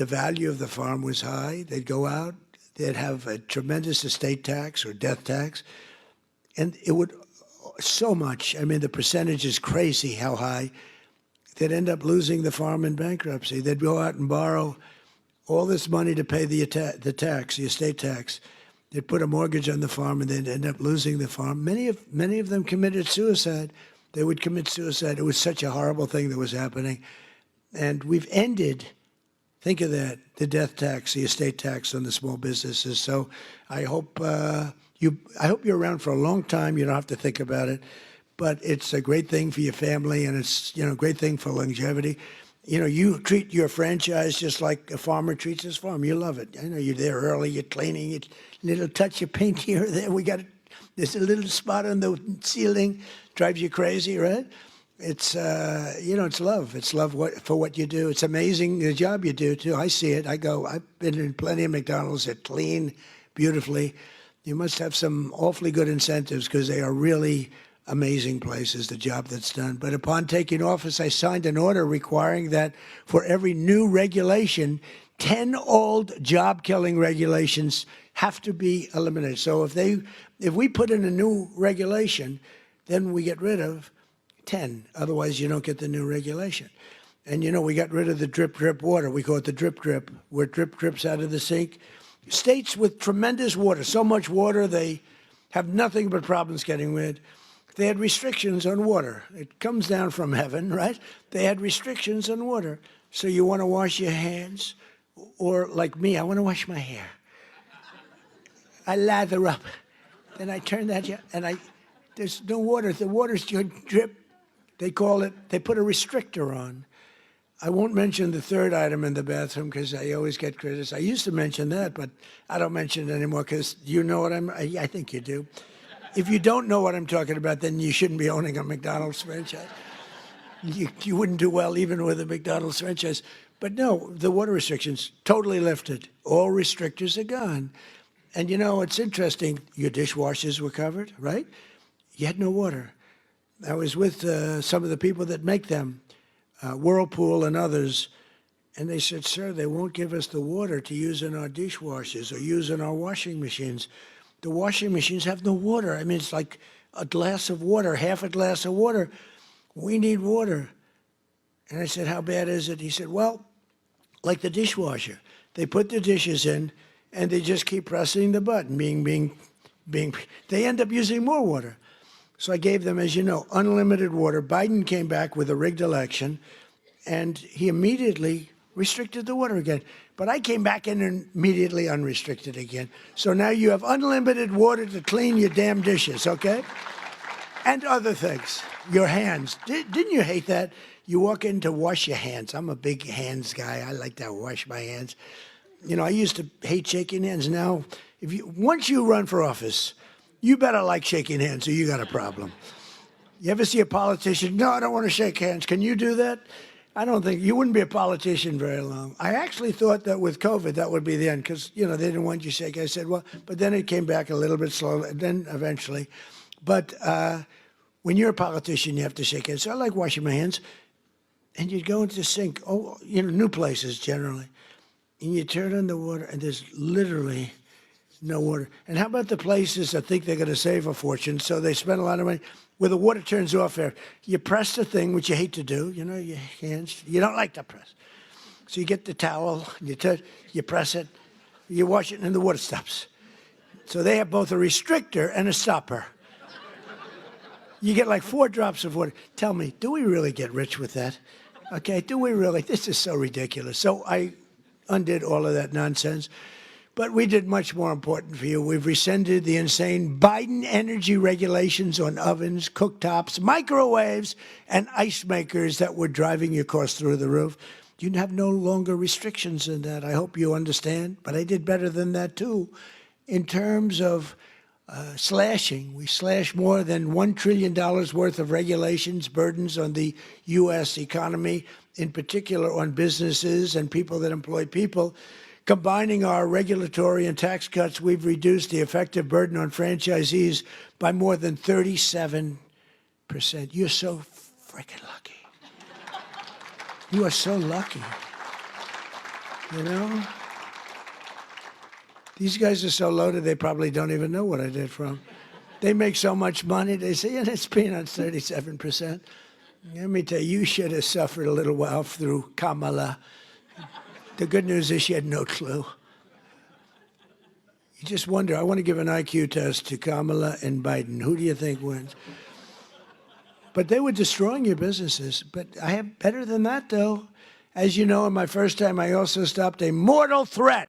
the value of the farm was high. They'd go out, they'd have a tremendous estate tax or death tax, and it would so much. I mean, the percentage is crazy how high. They'd end up losing the farm in bankruptcy. They'd go out and borrow all this money to pay the tax, the estate tax. They'd put a mortgage on the farm, and they'd end up losing the farm. Many of them committed suicide. They would commit suicide. It was such a horrible thing that was happening. And we've ended, think of that, the death tax, the estate tax on the small businesses. So I hope you're around for a long time. You don't have to think about it. But it's a great thing for your family, and it's, a great thing for longevity. You treat your franchise just like a farmer treats his farm. You love it. I know you're there early, you're cleaning, a little touch of paint here or there. There's a little spot on the ceiling, drives you crazy, right? It's, it's love. It's love for what you do. It's amazing the job you do, too. I see it. I've been in plenty of McDonald's that clean beautifully. You must have some awfully good incentives because they are really amazing places, the job that's done. But upon taking office, I signed an order requiring that for every new regulation, 10 old job-killing regulations have to be eliminated. So if we put in a new regulation, then we get rid of 10. Otherwise, you don't get the new regulation. And, we got rid of the drip, drip water. We call it the drip, drip, where drip drips out of the sink. States with tremendous water, so much water, they have nothing but problems getting rid. They had restrictions on water. It comes down from heaven, right? They had restrictions on water. So you want to wash your hands, or like me, I want to wash my hair. I lather up. Then I turn that, and there's no water. The water's drip. They put a restrictor on. I won't mention the third item in the bathroom because I always get criticized. I used to mention that, but I don't mention it anymore because you know what I think you do. If you don't know what I'm talking about, then you shouldn't be owning a McDonald's franchise. You wouldn't do well even with a McDonald's franchise. But no, the water restrictions totally lifted. All restrictors are gone. And it's interesting. Your dishwashers were covered, right? You had no water. I was with some of the people that make them, Whirlpool and others, and they said, sir, they won't give us the water to use in our dishwashers or use in our washing machines. The washing machines have no water. I mean, it's like a glass of water, half a glass of water. We need water. And I said, how bad is it? He said, well, like the dishwasher. They put the dishes in, and they just keep pressing the button, they end up using more water. So I gave them, as you know, unlimited water. Biden came back with a rigged election, and he immediately restricted the water again. But I came back in and immediately unrestricted again. So now you have unlimited water to clean your damn dishes, okay? And other things. Your hands. Didn't you hate that? You walk in to wash your hands. I'm a big hands guy. I like to wash my hands. I used to hate shaking hands. Now, once you run for office, you better like shaking hands or you got a problem. You ever see a politician? No, I don't want to shake hands. Can you do that? I don't think you wouldn't be a politician very long. I actually thought that with COVID, that would be the end because, they didn't want you to shake. I said, well, but then it came back a little bit slowly, and then eventually. But when you're a politician, you have to shake hands. So I like washing my hands. And you'd go into the sink, new places generally. And you turn on the water, and there's literally no water. And how about the places that think they're going to save a fortune, so they spend a lot of money, where the water turns off there. You press the thing, which you hate to do, your hands. You don't like to press. So you get the towel, you press it, you wash it, and the water stops. So they have both a restrictor and a stopper. You get like 4 drops of water. Tell me, do we really get rich with that? Okay, do we really? This is so ridiculous. So I undid all of that nonsense. But we did much more important for you. We've rescinded the insane Biden energy regulations on ovens, cooktops, microwaves, and ice makers that were driving your costs through the roof. You have no longer restrictions in that. I hope you understand. But I did better than that, too. In terms of slashing, we slashed more than $1 trillion worth of regulations, burdens on the U.S. economy, in particular on businesses and people that employ people. Combining our regulatory and tax cuts, we've reduced the effective burden on franchisees by more than 37%. You're so freaking lucky. You are so lucky. You know? These guys are so loaded, they probably don't even know what I did for them. They make so much money, they say, yeah, it's peanuts, 37%. Let me tell you, you should have suffered a little while through Kamala. The good news is she had no clue. You just wonder, I want to give an IQ test to Kamala and Biden. Who do you think wins? But they were destroying your businesses. But I have better than that, though. As you know, in my first time, I also stopped a mortal threat